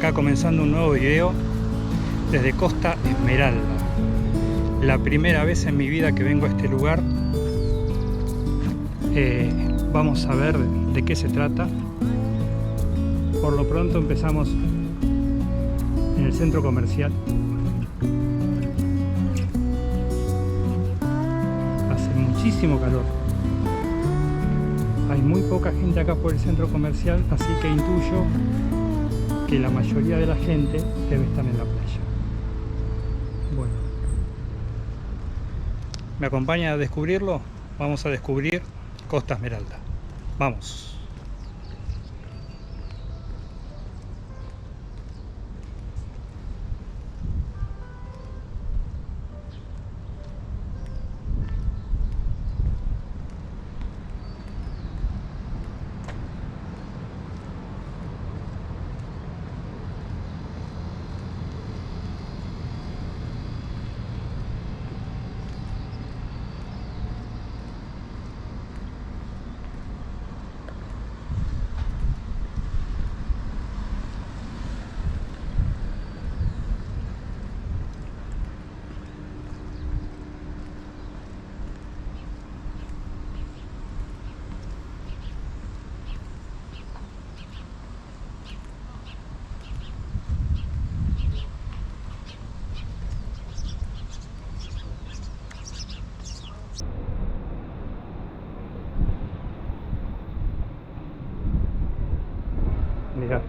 acá comenzando un nuevo video desde Costa Esmeralda. La primera vez en mi vida que vengo a este lugar. Vamos a ver de qué se trata. Por lo pronto empezamos en el centro comercial. Hace muchísimo calor. Hay muy poca gente acá por el centro comercial, así que intuyo que la mayoría de la gente debe estar en la playa. Bueno, ¿me acompaña a descubrirlo? Vamos a descubrir Costa Esmeralda. Vamos. Mirá.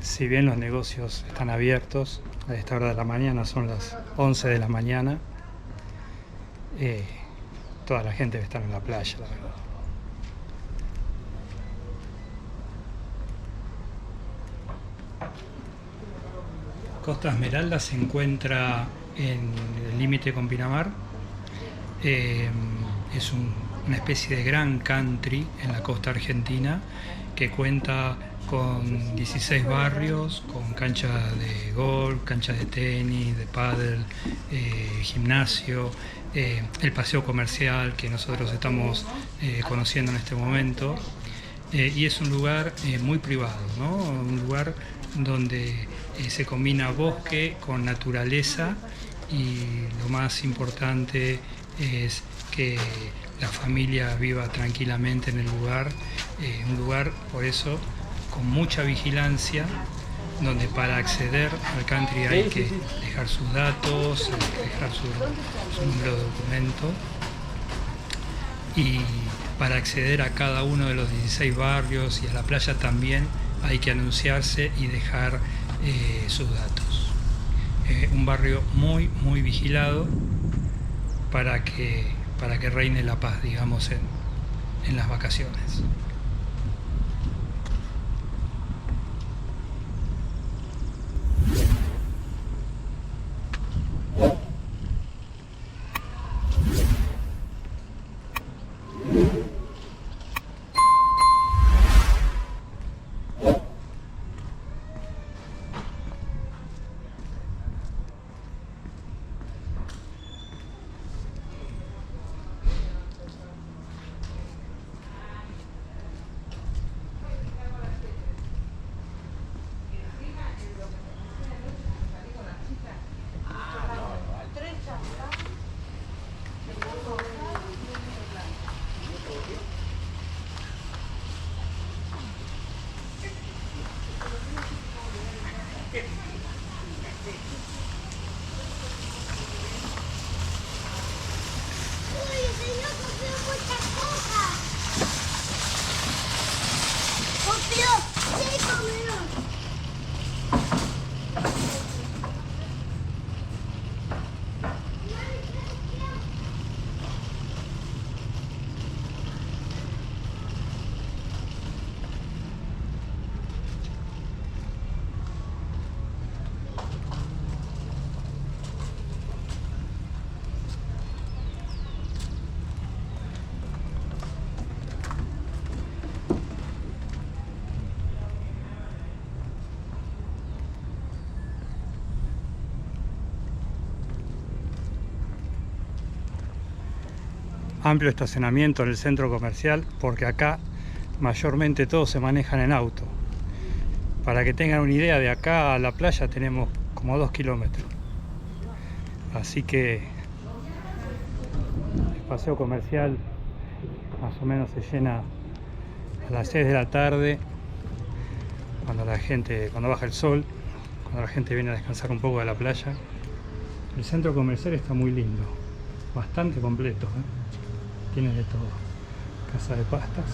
Si bien los negocios están abiertos a esta hora de la mañana, son las 11 de la mañana, toda la gente debe estar en la playa, la verdad. Costa Esmeralda se encuentra en el límite con Pinamar. Es una especie de gran country en la costa argentina que cuenta con 16 barrios, con canchas de golf, canchas de tenis, de pádel, gimnasio, el paseo comercial que nosotros estamos conociendo en este momento. Y es un lugar muy privado, ¿no? Un lugar donde se combina bosque con naturaleza, y lo más importante es que la familia viva tranquilamente en el lugar. Un lugar, por eso, con mucha vigilancia, donde para acceder al country hay que dejar sus datos, hay que dejar su número de documento, y para acceder a cada uno de los 16 barrios y a la playa también hay que anunciarse y dejar sus datos. Un barrio muy vigilado para que reine la paz, digamos, en las vacaciones. amplio estacionamiento en el centro comercial, porque acá mayormente todos se manejan en auto. Para que tengan una idea, de acá a la playa tenemos como 2 kilómetros. Así que el paseo comercial más o menos se llena a las 6 de la tarde, cuando baja el sol, cuando la gente viene a descansar un poco de la playa. El centro comercial está muy lindo, bastante completo, ¿eh? Tiene de todo. Casa de pastas.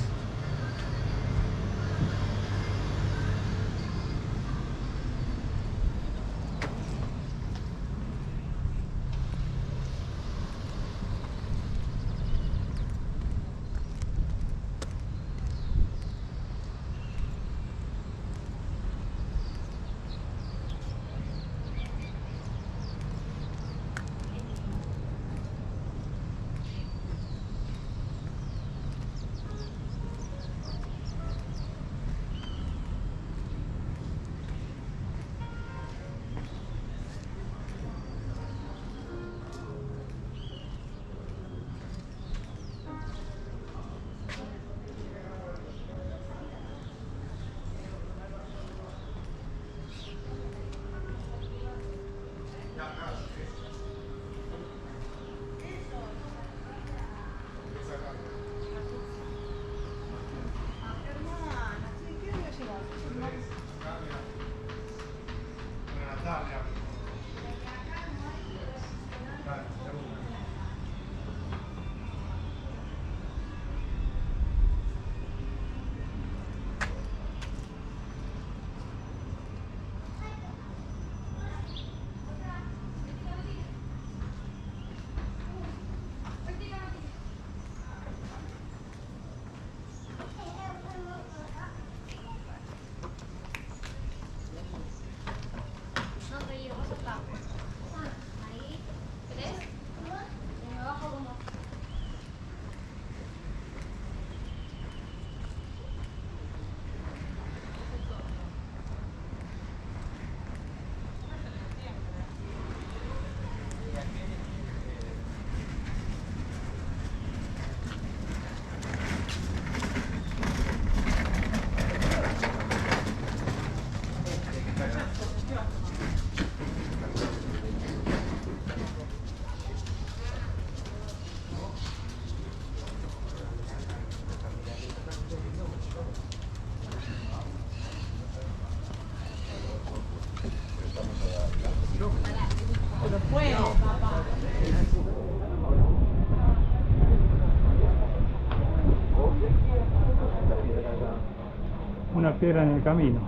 Una piedra en el camino.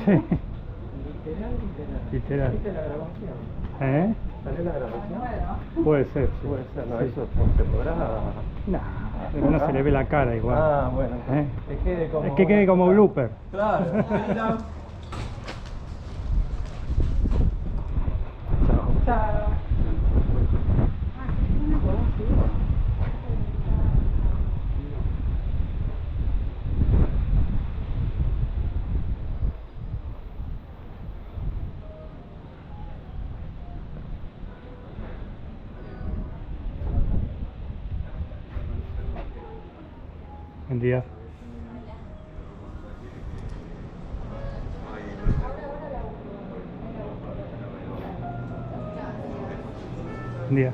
Sí. Literal. ¿Viste la grabación? ¿Eh? ¿Salió la grabación? Puede ser, sí. Puede ser, no, Sí. eso es por temporada. Nah, pero no se le ve la cara igual. Ah, bueno. ¿Eh? Que quede como... Es que quede como blooper. Claro. Chao. Chao. Buen día. Buen día.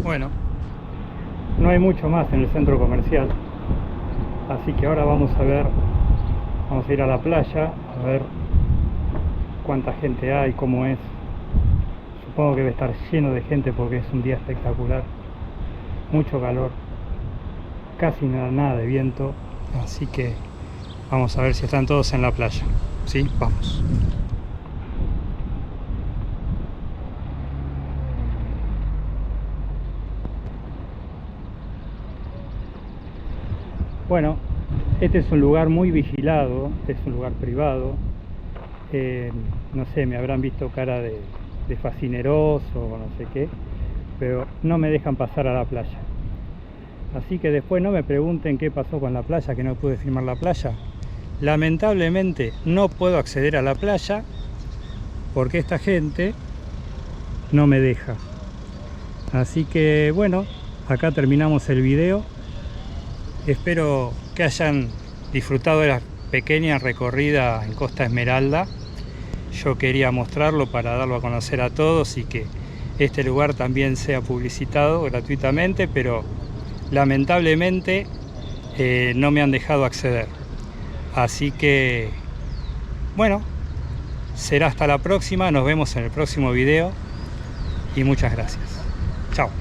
Bueno, no hay mucho más en el centro comercial, así que ahora vamos a ir a la playa a ver cuánta gente hay, cómo es. Supongo que debe estar lleno de gente porque es un día espectacular, mucho calor, casi nada de viento, así que vamos a ver si están todos en la playa. ¿Sí? Vamos. Bueno, este es un lugar muy vigilado, es un lugar privado. No sé, me habrán visto cara de fascineroso o no sé qué, pero no me dejan pasar a la playa. Así que después no me pregunten qué pasó con la playa, que no pude filmar la playa. Lamentablemente no puedo acceder a la playa porque esta gente no me deja. Así que bueno, acá terminamos el video. Espero que hayan disfrutado de la pequeña recorrida en Costa Esmeralda. Yo quería mostrarlo para darlo a conocer a todos y que este lugar también sea publicitado gratuitamente, pero lamentablemente no me han dejado acceder. Así que bueno, será hasta la próxima, nos vemos en el próximo video y muchas gracias. Chao.